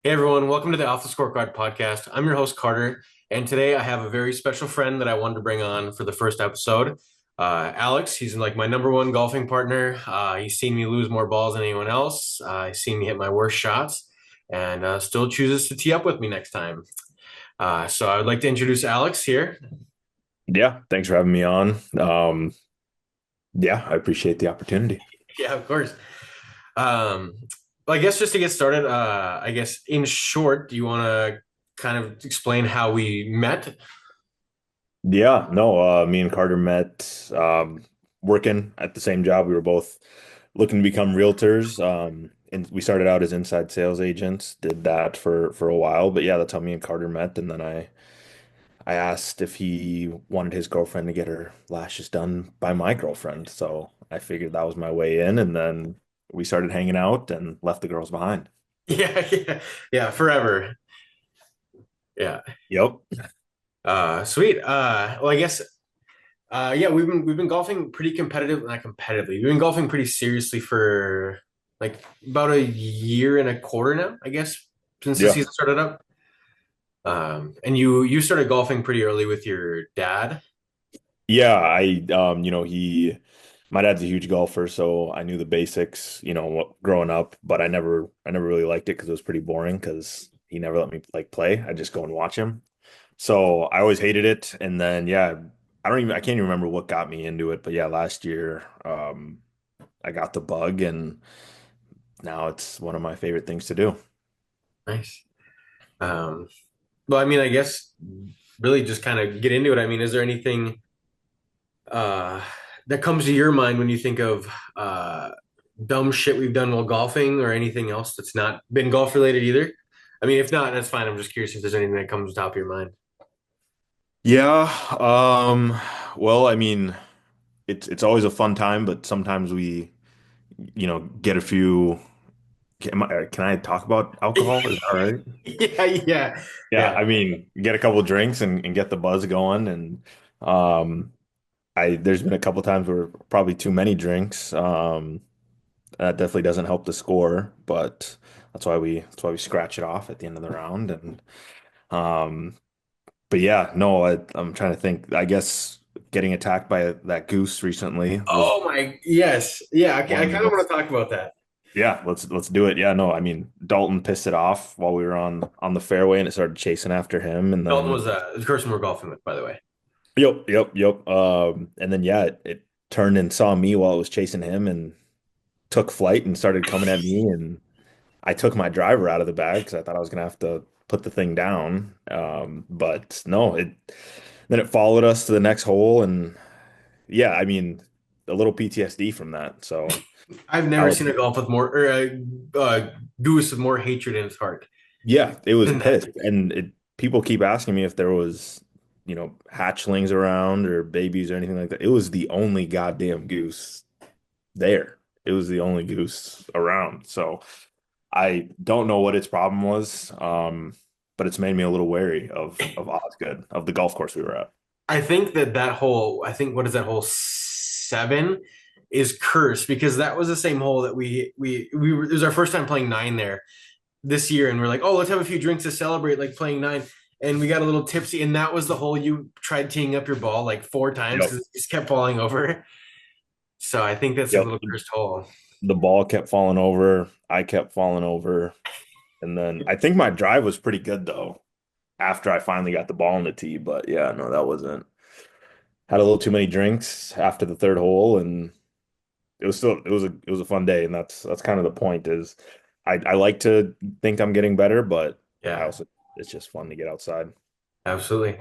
Hey everyone, welcome to the Off the Scorecard podcast. I'm your host Carter, and today I have a very special friend that I wanted to bring on for the first episode. Alex, he's like my number one golfing partner. He's seen me lose more balls than anyone else. He's seen me hit my worst shots, and still chooses to tee up with me next time. So I would like to introduce Alex here. Yeah, thanks for having me on. Yeah, I appreciate the opportunity. Yeah, of course. Um, well, I guess just to get started, I guess in short, do you want to kind of explain how we met? Yeah, no, me and Carter met working at the same job. We were both looking to become realtors. And we started out as inside sales agents, did that for a while. But yeah, that's how me and Carter met. And then I asked if he wanted his girlfriend to get her lashes done by my girlfriend. So I figured that was my way in, and then we started hanging out and left the girls behind. Yeah, yeah, yeah, forever. Yeah. Yep. Sweet. Well, I guess yeah, we've been golfing pretty competitive, not competitively. We've been golfing pretty seriously for like about a year and a quarter now, I guess, since the Yeah. season started up. And you started golfing pretty early with your dad. Yeah, my dad's a huge golfer, so I knew the basics, growing up, but I never really liked it because it was pretty boring because he never let me like play. I just go and watch him. So I always hated it. And then, yeah, I can't even remember what got me into it, but yeah, last year, I got the bug and now it's one of my favorite things to do. Nice. Um, well, I mean, I guess really just kind of get into it. I mean, is there anything uh that comes to your mind when you think of dumb shit we've done while golfing or anything else that's not been golf related either? I mean, if not, that's fine. I'm just curious if there's anything that comes to the top of your mind. Yeah, well, I mean, it's always a fun time, but sometimes we, get a few. Can I talk about alcohol? Is that all right? Yeah, yeah, Yeah, yeah. I mean, get a couple drinks and get the buzz going. And um, there's been a couple times where probably too many drinks. That definitely doesn't help the score, but that's why we scratch it off at the end of the round. And um, but yeah, no, I'm trying to think. I guess getting attacked by that goose recently was Oh my, yes, yeah. Okay, one I of the kind of want most. to talk about that. Yeah, let's do it. Yeah, no, I mean Dalton pissed it off while we were on the fairway, and it started chasing after him, and Dalton then was the person we're golfing with, by the way. yep. And then yeah, it turned and saw me while it was chasing him, and took flight and started coming at me, and I took my driver out of the bag because I thought I was gonna have to put the thing down. But no, it then it followed us to the next hole, and yeah, I mean a little PTSD from that. So I've I never was seen a golf with more or goose with more hatred in its heart yeah, it was than that. pissed, and people keep asking me if there was, hatchlings around or babies or anything like that. It was the only goddamn goose there. It was the only goose around. So I don't know what its problem was, but it's made me a little wary of Osgood, of the golf course we were at. I think that hole, I think what is that hole seven is cursed because that was the same hole that we were, it was our first time playing nine there this year, and we're like, oh, let's have a few drinks to celebrate like playing nine. And we got a little tipsy, and that was the hole you tried teeing up your ball like four times Yep. because it just kept falling over. So I think that's a Yep. little cursed hole. The ball kept falling over. I kept falling over. And then I think my drive was pretty good though, after I finally got the ball in the tee. But yeah, no, that wasn't. Had a little too many drinks after the third hole, and it was a fun day, and that's kind of the point. Is I like to think I'm getting better, but I Yeah, also it's just fun to get outside. absolutely.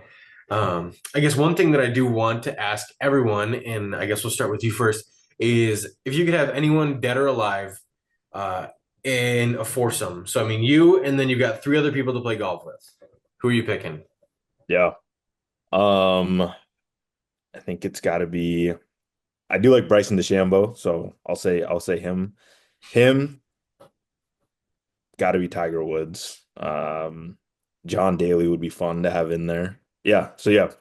I guess one thing that I do want to ask everyone, and I guess we'll start with you first, is if you could have anyone dead or alive uh, in a foursome. So, I mean, you and then you've got three other people to play golf with. Who are you picking? Yeah. Um, I think it's got to be. I do like Bryson DeChambeau, so I'll say him. Him got to be Tiger Woods. John Daly would be fun to have in there. Yeah. So yeah,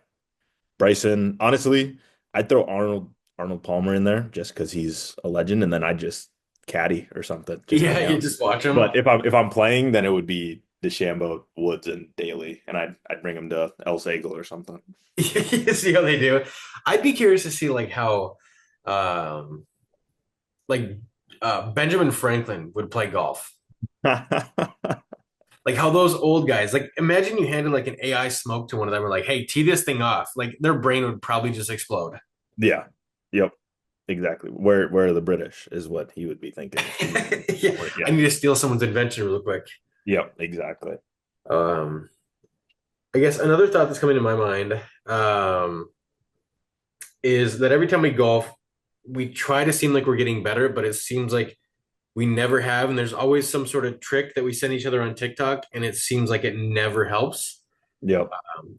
Bryson. Honestly, I'd throw Arnold Palmer in there just because he's a legend, and then I just caddy or something just to Yeah, hang you out. just watch them. But if I'm playing, then it would be DeChambeau, Woods, and Daly, and I'd bring him to El Zagel or something. See how they do. I'd be curious to see like how um like Benjamin Franklin would play golf. Like how those old guys, like imagine you handed like an AI smoke to one of them, or like, hey, tee this thing off. Like their brain would probably just explode. Yeah. Yep. Exactly. Where are the British is what he would be thinking. Yeah, I Yeah. need to steal someone's invention real quick. Yep. Exactly. Um, I guess another thought that's coming to my mind is that every time we golf, we try to seem like we're getting better, but it seems like we never have. And there's always some sort of trick that we send each other on TikTok, and it seems like it never helps. Yep.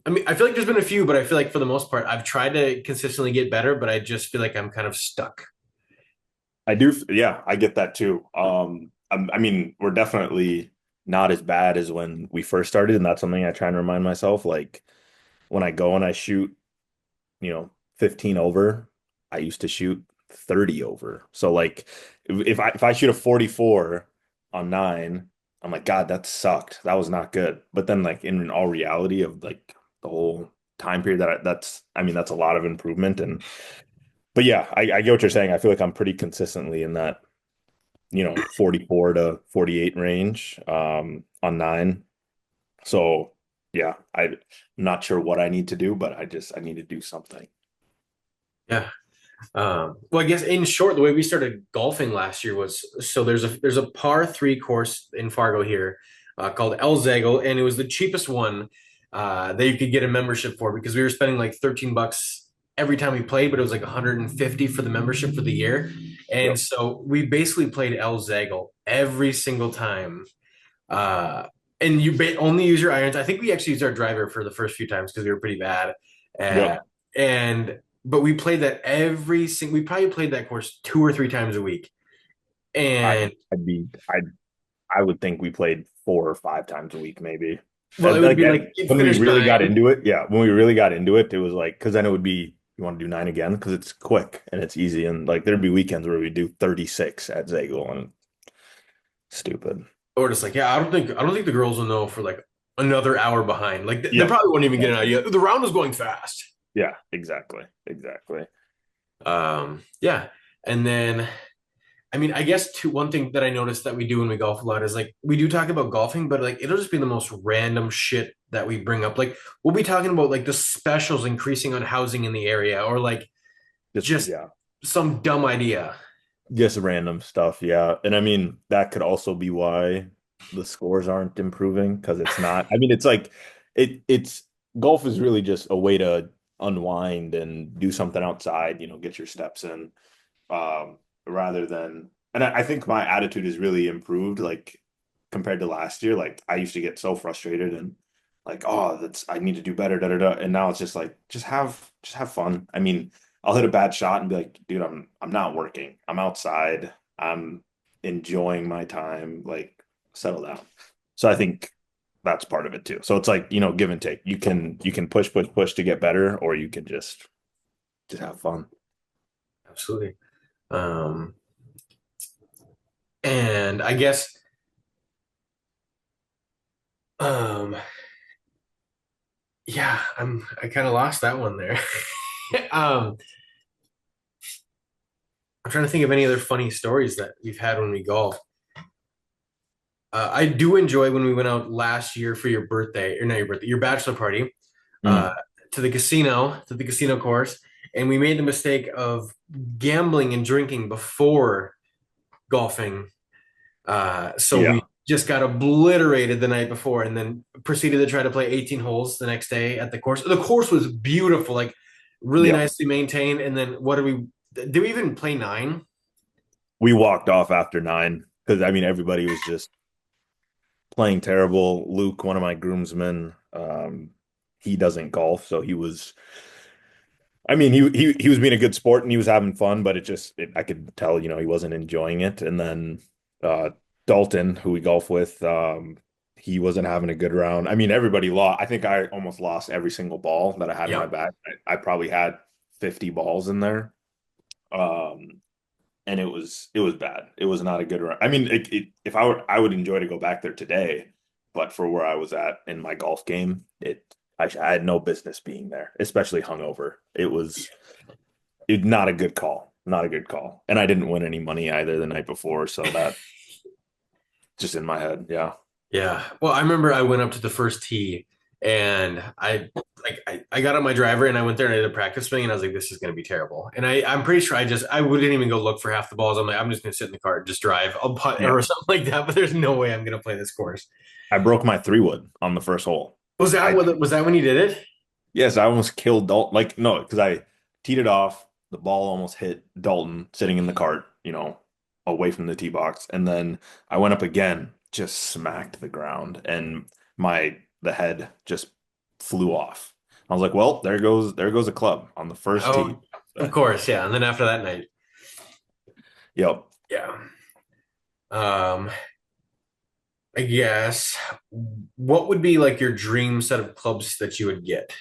I mean, I feel like there's been a few, but I feel like for the most part, I've tried to consistently get better, but I just feel like I'm kind of stuck. I do. Yeah, I get that too. I mean, we're definitely not as bad as when we first started, and that's something I try and remind myself. Like when I go and I shoot, 15 over, I used to shoot 30 over. So like if I shoot a 44 on nine, I'm like, God, that sucked. That was not good. But then like in all reality of like the whole time period that's I mean, that's a lot of improvement. And but yeah, I get what you're saying. I feel like I'm pretty consistently in that, 44 to 48 range on nine. So yeah, I'm not sure what I need to do, but I need to do something. Yeah. Well, I guess in short, the way we started golfing last year was so there's a par three course in Fargo here called El Zagel, and it was the cheapest one that you could get a membership for because we were spending like $13 every time we played, but it was like 150 for the membership for the year. And Yep. so we basically played El Zagel every single time. Uh, and only use your irons. I think we actually used our driver for the first few times because we were pretty bad. Uh, Yep. and but we played that we probably played that course two or three times a week. I And I'd be I would think we played 4 or 5 times a week, maybe. well, it would be like you'd When we finish really got nine, into it, yeah, when we really got into it, it was like because then it would be you want to do nine again because it's quick and it's easy, and like there'd be weekends where we do 36 at Zagel and stupid. or just like, yeah, I don't think the girls will know for like another hour behind. Like they Yep. probably won't even get an Exactly. idea. The round was going fast. Yeah, exactly. Exactly. Yeah. And then I mean, I guess one thing that I noticed that we do when we golf a lot is like we do talk about golfing, but like it'll just be the most random shit that we bring up. Like we'll be talking about like the specials increasing on housing in the area, or like Just just yeah. some dumb idea. Just random stuff, yeah. And I mean, that could also be why the scores aren't improving because it's not. I mean, it's like it's golf is really just a way to unwind and do something outside, get your steps in. Rather than and I think my attitude has really improved, like compared to last year. Like I used to get so frustrated and like, oh, that's I need to do better, da da da. And now it's just like just have fun. I mean, I'll hit a bad shot and be like, dude, I'm not working. I'm outside. I'm enjoying my time. Like, settle down. So I think that's part of it too. So it's like, give and take. You can push, push, push to get better, or you can just have fun. Absolutely. Um, and I guess um yeah, I kind of lost that one there. um I'm trying to think of any other funny stories that we've had when we golf. I do enjoy when we went out last year for your birthday, or not your birthday, your bachelor party, uh, Mm. to the casino course, and we made the mistake of gambling and drinking before golfing. So we Yeah. just got obliterated the night before, and then proceeded to try to play 18 holes the next day at the course. The course was beautiful, like really Yep. nicely maintained. And then what did we? Did we even play nine? We walked off after nine because I mean everybody was just playing terrible. Luke, one of my groomsmen, he doesn't golf, so he was. I mean, he was being a good sport and he was having fun, but I could tell, he wasn't enjoying it. And then uh, Dalton, who we golf with, he wasn't having a good round. I mean, everybody lost. I think I almost lost every single ball that I had in my Yep. bag. I probably had 50 balls in there. Um, and it was bad. It was not a good run. I mean, if I would enjoy to go back there today, but for where I was at in my golf game, I had no business being there, especially hungover. Not a good call, not a good call, and I didn't win any money either the night before, so that just in my head, yeah, Yeah. Well, I remember I went up to the first tee and I got on my driver and I went there and I did a practice swing and I was like, this is going to be terrible. And I'm pretty sure I wouldn't even go look for half the balls. I'm like, I'm just going to sit in the car and just drive. I'll putt yeah. or something like that. But there's no way I'm going to play this course. I broke my 3 wood on the first hole. I Was that when you did it? Yes, I almost killed Dalton. Like, no, because I teed it off. The ball almost hit Dalton sitting in the cart, away from the tee box. And then I went up again, just smacked the ground, and the head just flew off. I was like, well, there goes a club on the first tee. Oh, of course. Yeah. And then after that night. Yep. Yeah. Um, I guess what would be like your dream set of clubs that you would get?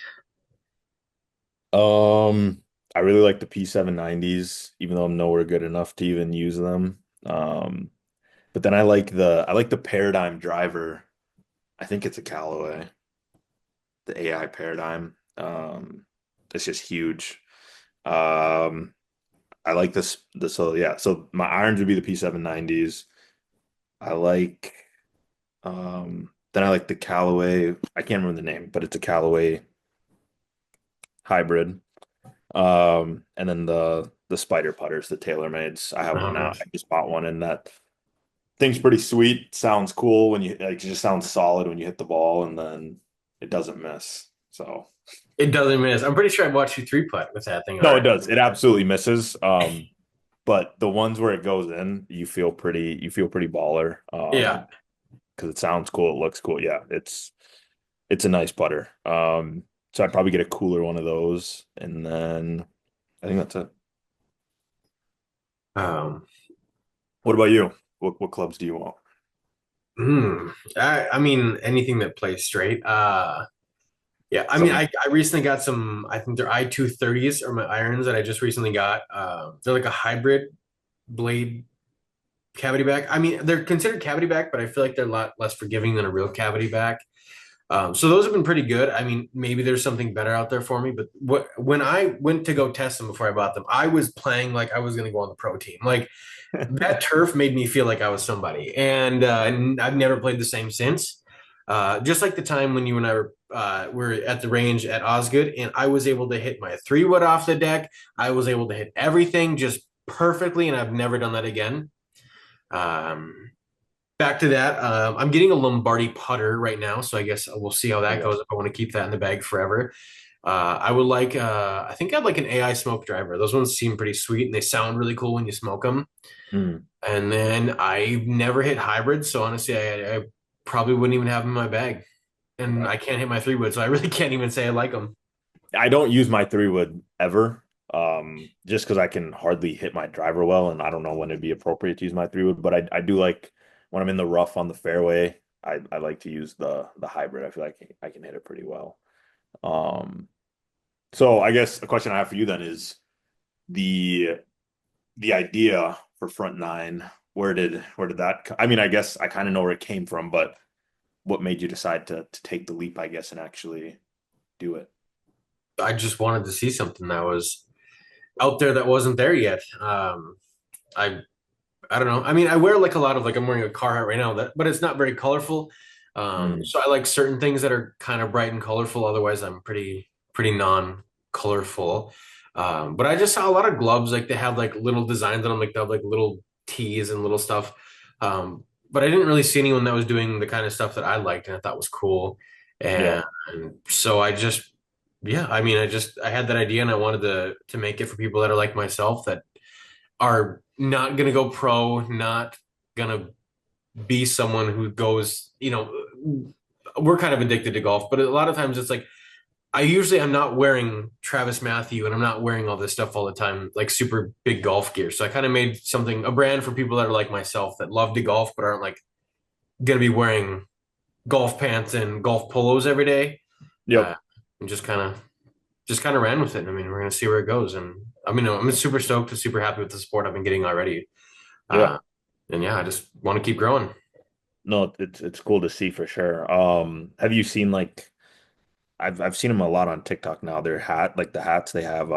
I really like the P790s, even though I'm nowhere good enough to even use them. But then I like the Paradigm driver. I think it's a Callaway, the AI Paradigm. It's just huge. Um, I like so yeah. So my irons would be the P790s. I like then I like the Callaway. I can't remember the name, but it's a Callaway hybrid. And then the spider putters, the TaylorMades. I have one now. Nice. I just bought one, and that thing's pretty sweet. Sounds cool when it just sounds solid when you hit the ball, and then it doesn't miss. So It doesn't miss. I'm pretty sure I watched you three putt with that thing no, it already. does. It absolutely misses. But the ones where it goes in, you feel pretty baller. Yeah. Because it sounds cool, it looks cool. Yeah, it's a nice putter. So I'd probably get a cooler one of those, and then I think that's it. Um, What about you? What clubs do you want? I mean, anything that plays straight. Yeah. I mean, Something. I recently got some, I think they're I-230s or my irons that I just recently got. They're like a hybrid blade cavity back. I mean, they're considered cavity back, but I feel like they're a lot less forgiving than a real cavity back. So those have been pretty good. I mean, maybe there's something better out there for me, but when I went to go test them before I bought them, I was playing like I was going to go on the pro team. Like that turf made me feel like I was somebody, and I've never played the same since. Just like the time when you and I were at the range at Osgood, and I was able to hit my 3 wood off the deck. I was able to hit everything just perfectly, and I've never done that again. Um, Back to that, I'm getting a Lombardi putter right now, so I guess we'll see how that Yeah. goes if I want to keep that in the bag forever. I would like, I think I'd like an AI smoke driver. Those ones seem pretty sweet and they sound really cool when you smoke them. Mm, And then I never hit hybrids, so honestly, I probably wouldn't even have them in my bag. And okay. I can't hit my 3 wood, so I really can't even say I like them. I don't use my 3 wood ever, just because I can hardly hit my driver well, and I don't know when it'd be appropriate to use my 3 wood. But I do like when I'm in the rough on the fairway. I like to use the hybrid. I feel like I can hit it pretty well. Um, so I guess a question I have for you then is the the idea for front nine. Where did that? I mean, I guess I kind of know where it came from, but what made you decide to take the leap, I guess, and actually do it? I just wanted to see something that was out there that wasn't there yet. I I don't know. I mean, I wear like a lot of like I'm wearing a Carhartt right now that, but it's not very colorful. Mm, So I like certain things that are kind of bright and colorful. Otherwise, I'm pretty non-colorful. But I just saw a lot of gloves like they have like little designs on them, like they have like little tees and little stuff. But I didn't really see anyone that was doing the kind of stuff that I liked and I thought was cool. yeah, And so I just, yeah, I mean, I had that idea and I wanted to make it for people that are like myself that are not going to go pro, not going to be someone who goes, we're kind of addicted to golf, but a lot of times it's like, I'm not wearing Travis Matthew and I'm not wearing all this stuff all the time, like super big golf gear. So I kind of made a brand for people that are like myself that love to golf, but aren't like going to be wearing golf pants and golf polos every day. yep, And just kind of ran with it. I mean, we're going to see where it goes. And I mean, I'm super stoked and super happy with the support I've been getting already. yeah. Uh, and yeah, I just want to keep growing. no, it's cool to see for sure. Have you seen like I've seen them a lot on TikTok now. Their hat, like the hats, they have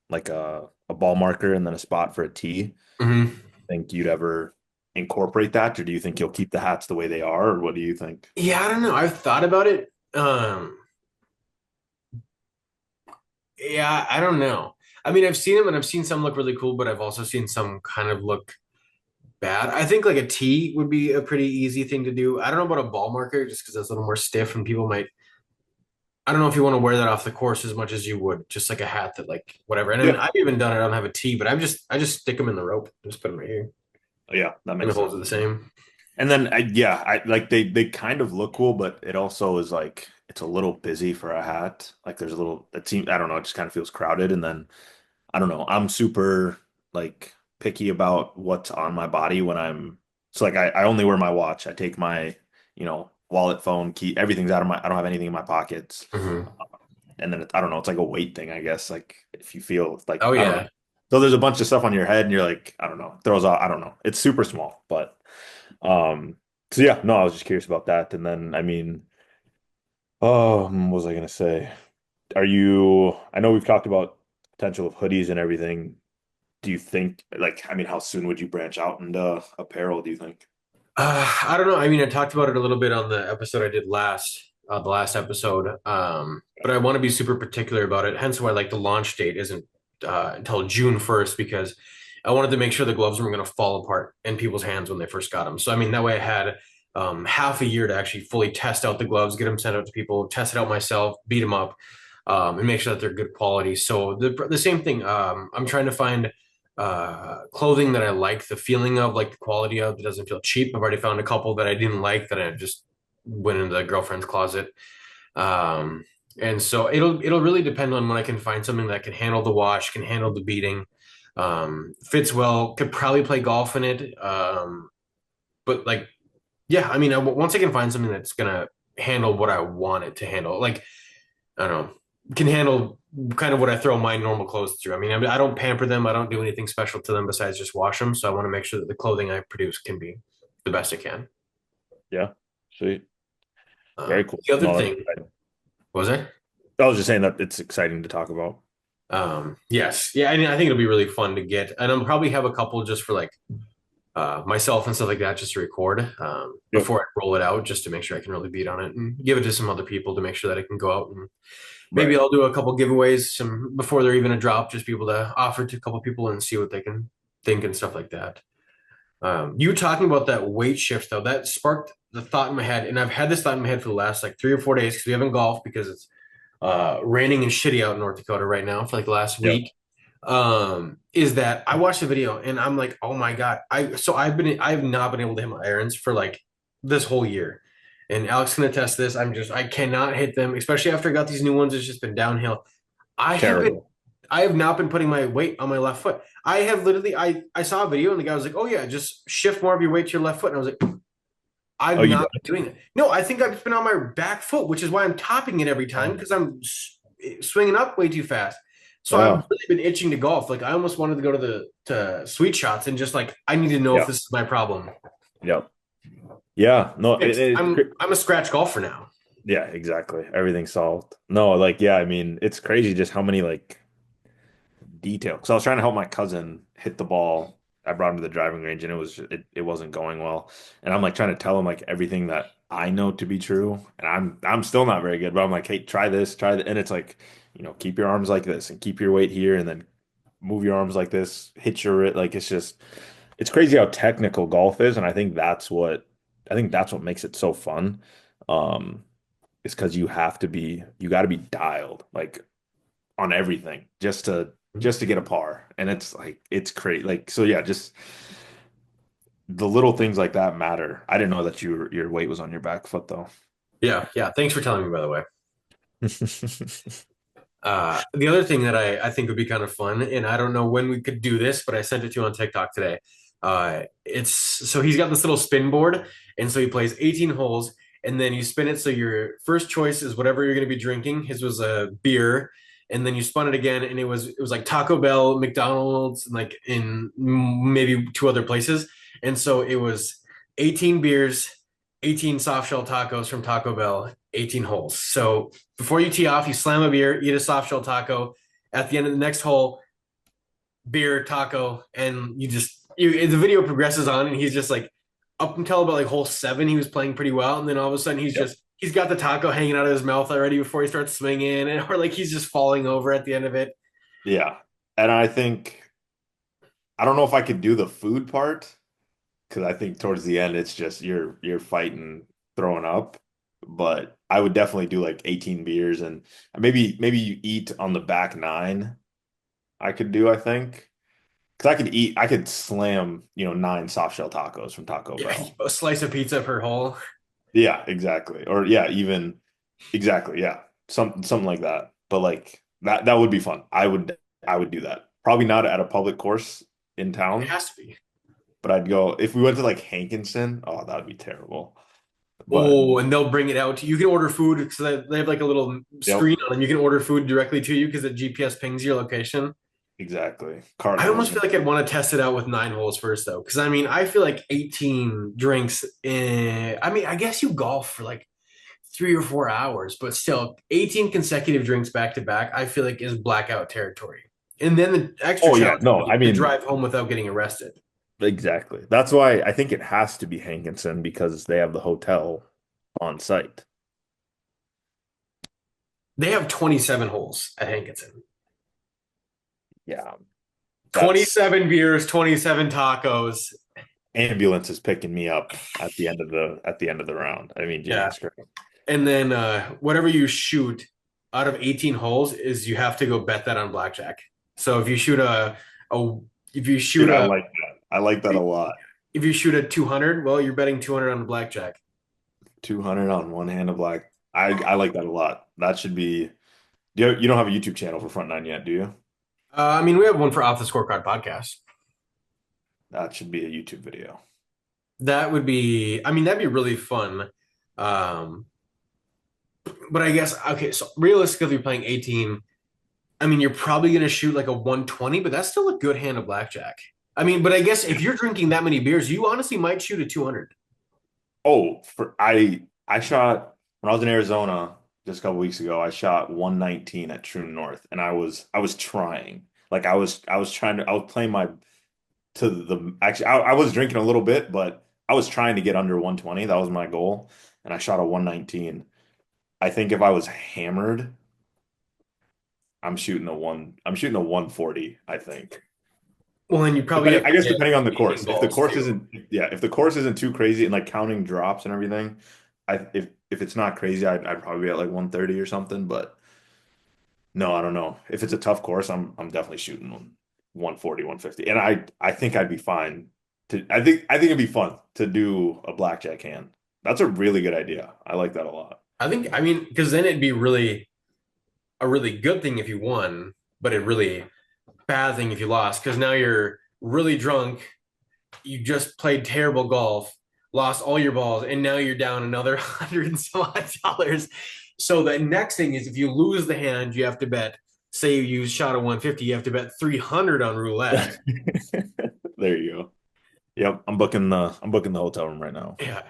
like a ball marker and then a spot for a T. Hmm. Think you'd ever incorporate that, or do you think you'll keep the hats the way they are, or what do you think? Yeah, I don't know. I've thought about it. Yeah, I don't know. I mean, I've seen them and I've seen some look really cool, but I've also seen some kind of look bad. I think like a tee would be a pretty easy thing to do. I don't know about a ball marker just because it's a little more stiff and people might. I don't know if you want to wear that off the course as much as you would just like a hat that like whatever. And then Yeah. I've even done it. I don't have a tee, but I just stick them in the rope, just put them right here, Yeah, that and the makes holes sense. are the same. And then I like they kind of look cool, but it also is like it's a little busy for a hat. Like there's a little it seems I don't know, it just kind of feels crowded. And then I don't know, I'm super like picky about what's on my body when I'm so like I only wear my watch. I take my, wallet, phone, key, everything's out of my I don't have anything in my pockets. Hmm. And then I don't know, it's like a weight thing, I guess. Like if you feel like Oh I don't know. yeah. So there's a bunch of stuff on your head and you're like, I don't know, throws out, I don't know. It's super small, but um, so yeah, no, I was just curious about that. And then, I mean, what was I gonna say? I know we've talked about potential of hoodies and everything. Do you think, like, I mean, how soon would you branch out into apparel, do you think? I don't know. I mean, I talked about it a little bit on the episode I did the last episode. But I want to be super particular about it. Hence why like the launch date isn't until June 1st because I wanted to make sure the gloves weren't going to fall apart in people's hands when they first got them. So I mean, that way I had half a year to actually fully test out the gloves, get them sent out to people, test it out myself, beat them up, and make sure that they're good quality. So the same thing. I'm trying to find clothing that I like the feeling of, like the quality of, that doesn't feel cheap. I've already found a couple that I didn't like that I just went into the girlfriend's closet. Um, and so it'll really depend on when I can find something that can handle the wash, can handle the beating, fits well, could probably play golf in it. But like, yeah, I mean, once I can find something that's gonna handle what I want it to handle, like I don't know, can handle kind of what I throw my normal clothes through. I don't pamper them. I don't do anything special to them besides just wash them. So I want to make sure that the clothing I produce can be the best it can. Yeah, sweet. Very cool. The other No, that's thing exciting. was it? I was just saying that it's exciting to talk about. Yes, yeah. I mean, I think it'll be really fun to get, and I'll probably have a couple just for like myself and stuff like that, just to record Yep. before I roll it out, just to make sure I can really beat on it and give it to some other people to make sure that I can go out and maybe Right. I'll do a couple giveaways some before they're even a drop, just people to offer to a couple people and see what they can think and stuff like that. You talking about that weight shift though, that sparked the thought in my head, and I've had this thought in my head for the last like 3 or 4 days because we haven't golfed because it's raining and shitty out in North Dakota right now for like the last Yep. week. Is that I watched the video and I'm like, oh my God. I've not been able to hit my irons for like this whole year. And Alex can attest this. I cannot hit them, especially after I got these new ones. It's just been downhill. I haven't Terrible. I have not been putting my weight on my left foot. I have literally I saw a video and the guy was like, "Oh yeah, just shift more of your weight to your left foot." And I was like, Oh, "I've you not don't? been doing it." No, I think I've just been on my back foot, which is why I'm topping it every time Oh, because I'm swinging up way too fast. So I've oh, really been itching to golf. Like I almost wanted to go to the to Sweet Shots and just like I need to know if yeah. this is my problem. Yep. Yeah. No, Fixed. I'm a scratch golfer now. yeah, exactly. Everything solved. No, like, yeah, I mean, it's crazy just how many like detail. So I was trying to help my cousin hit the ball. I brought him to the driving range and it wasn't going well. And I'm like trying to tell him like everything that I know to be true. And I'm still not very good, but I'm like, hey, try this, try that. And it's like, keep your arms like this and keep your weight here and then move your arms like this, hit your like it's crazy how technical golf is. And I think that's what makes it so fun. Um, is because you got to be dialed like on everything just to get a par. And it's like it's crazy. Like so yeah, just the little things like that matter. I didn't know that your weight was on your back foot though. Yeah, yeah. Thanks for telling me, by the way. The other thing that I think would be kind of fun, and I don't know when we could do this, but I sent it to you on TikTok today. It's so he's got this little spin board, and so he plays 18 holes, and then you spin it. So your first choice is whatever you're going to be drinking. His was a beer, and then you spun it again, and it was like Taco Bell, McDonald's, and like in maybe two other places, and so it was 18 beers. 18 soft shell tacos from Taco Bell, 18 holes. So before you tee off, you slam a beer, eat a soft shell taco. At the end of the next hole, beer, taco, and the video progresses on, and he's just like up until about like hole seven, he was playing pretty well, and then all of a sudden Yep. he's got the taco hanging out of his mouth already before he starts swinging, and or like he's just falling over at the end of it. Yeah. And I don't know if I could do the food part because I think towards the end it's just you're fighting throwing up. But I would definitely do like 18 beers and maybe you eat on the back nine. I could do, I think. Because I could slam, nine soft shell tacos from Taco Yeah, Bell. a slice of pizza per hole. Yeah, exactly. Or yeah, even exactly, yeah. Something like that. But like that would be fun. I would do that. Probably not at a public course in It town, has to be. but I'd go if we went to like Hankinson. Oh, that would be terrible. But Oh, and they'll bring it out to you. You can order food because they have like a little yep, screen on them. You can order food directly to you because the GPS pings your location. exactly. Cart I almost home. feel like I'd want to test it out with nine holes first, though, because I mean, I feel like 18 drinks. I mean, I guess you golf for like 3 or 4 hours, but still, 18 consecutive drinks back to back, I feel like is blackout territory. And then the extra Oh yeah, challenge would no, be I to mean drive home without getting arrested. exactly. That's why I think it has to be Hankinson because they have the hotel on site. They have 27 holes at Hankinson. Yeah, that's 27 beers, 27 tacos. ambulance is picking me up at the end of the round. I mean, Yeah. Jesus Christ. And then whatever you shoot out of 18 holes is you have to go bet that on blackjack. So a if you shoot Dude, I a like that. I like that a lot. if you shoot a 200, well, you're betting 200 on the blackjack. 200 on one hand of black. I like that a lot. That should be. You don't have a YouTube channel for Front Nine yet, do you? I mean, we have one for Off the Scorecard podcast. That should be a YouTube video. That would be, I mean, that'd be really fun. Um, but I guess, okay, so realistically, if you're playing 18, I mean, you're probably going to shoot like a 120, but that's still a good hand of blackjack. I mean, but I guess if you're drinking that many beers, you honestly might shoot a 200. Oh, I shot when I was in Arizona just a couple weeks ago. I shot 119 at True North, and I was trying. Like I was trying to I was playing my to the actually I was drinking a little bit, but I was trying to get under 120. That was my goal, and I shot a 119. I think if I was hammered, I'm shooting a 140, I think. Well, then you probably Depending, have I to guess get depending on the 18 course. If the balls course too. isn't, yeah, if the course isn't too crazy and like counting drops and everything, if it's not crazy, I'd probably be at like 130 or something. But no, I don't know. If it's a tough course, I'm definitely shooting 140, 150. And I think I'd be fine I think it'd be fun to do a blackjack hand. That's a really good idea. I like that a lot. I mean, because then it'd be a really good thing if you won, but a really bad thing if you lost, because now you're really drunk. You just played terrible golf, lost all your balls, and now you're down another hundred and some odd dollars. So the next thing is if you lose the hand, you have to bet. Say you shot a 150, you have to bet 300 on roulette. There you go. Yep, I'm booking the hotel room right now. Yeah.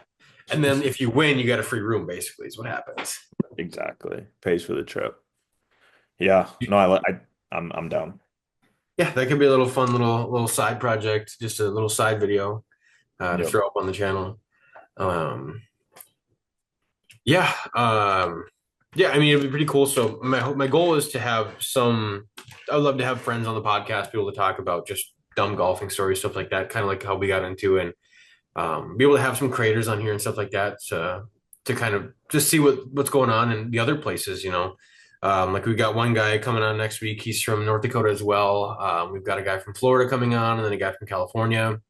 And then if you win, you got a free room, basically, is what happens. Exactly. Pays for the trip. Yeah. No, I'm down. Yeah, that could be a little fun little side project, just a little side video to Yep. throw up on the channel. Um, yeah, yeah. I mean, it'd be pretty cool. So my goal is to have some. I would love to have friends on the podcast, be able to talk about just dumb golfing stories, stuff like that, kind of like how we got into, and be able to have some creators on here and stuff like that to kind of just see what's going on in the other places. Like we got one guy coming on next week. He's from North Dakota as well. We've got a guy from Florida coming on, and then a guy from California.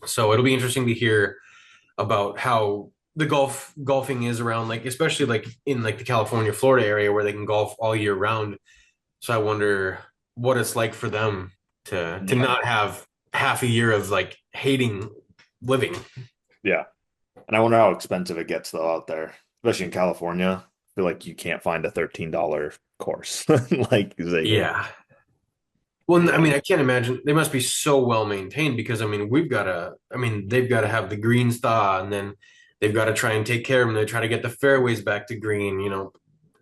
So it'll be interesting to hear about how the golfing is around, like especially like in like the California, Florida area where they can golf all year round. So I wonder what it's like for them to Yeah. not have half a year of like hating living. Yeah. And I wonder how expensive it gets though out there, especially in California. I feel like you can't find a $13 course like they, Yeah. Well, I yeah. mean, I can't imagine they must be so well maintained because I mean, they've got to have the green thaw and then they've got to try and take care of them. They try to get the fairways back to green,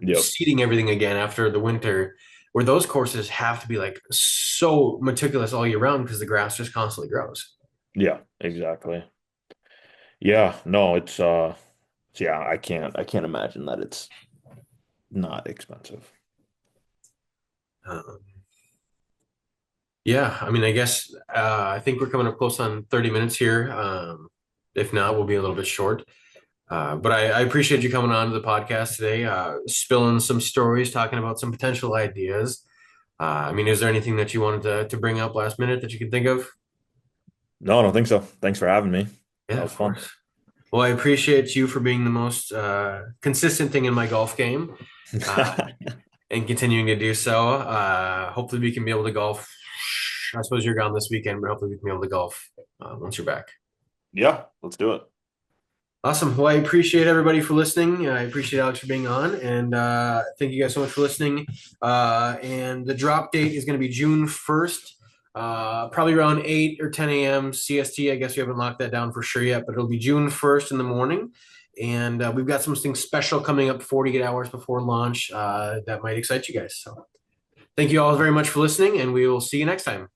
Yep. seeding everything again after the winter, where those courses have to be like so meticulous all year round because the grass just constantly grows. Yeah, exactly. Yeah, no, yeah, I can't imagine that it's not expensive. Um, yeah, I mean, I guess I think we're coming up close on 30 minutes here. If not, we'll be a little bit short. But I appreciate you coming on to the podcast today, spilling some stories, talking about some potential ideas. I mean, is there anything that you wanted to bring up last minute that you can think of? No, I don't think so. Thanks for having me. That Yeah, was of fun. course. Well, I appreciate you for being the most consistent thing in my golf game uh, and continuing to do so. Hopefully, we can be able to golf. I suppose you're gone this weekend, but hopefully, we can be able to golf once you're back. Yeah, let's do it. Awesome. Well, I appreciate everybody for listening. I appreciate Alex for being on, and thank you guys so much for listening. And the drop date is going to be June 1st, probably around 8 or 10 a.m. CST. I guess we haven't locked that down for sure yet, but it'll be June 1st in the morning. And we've got something special coming up 48 hours before launch that might excite you guys. So thank you all very much for listening, and we will see you next time.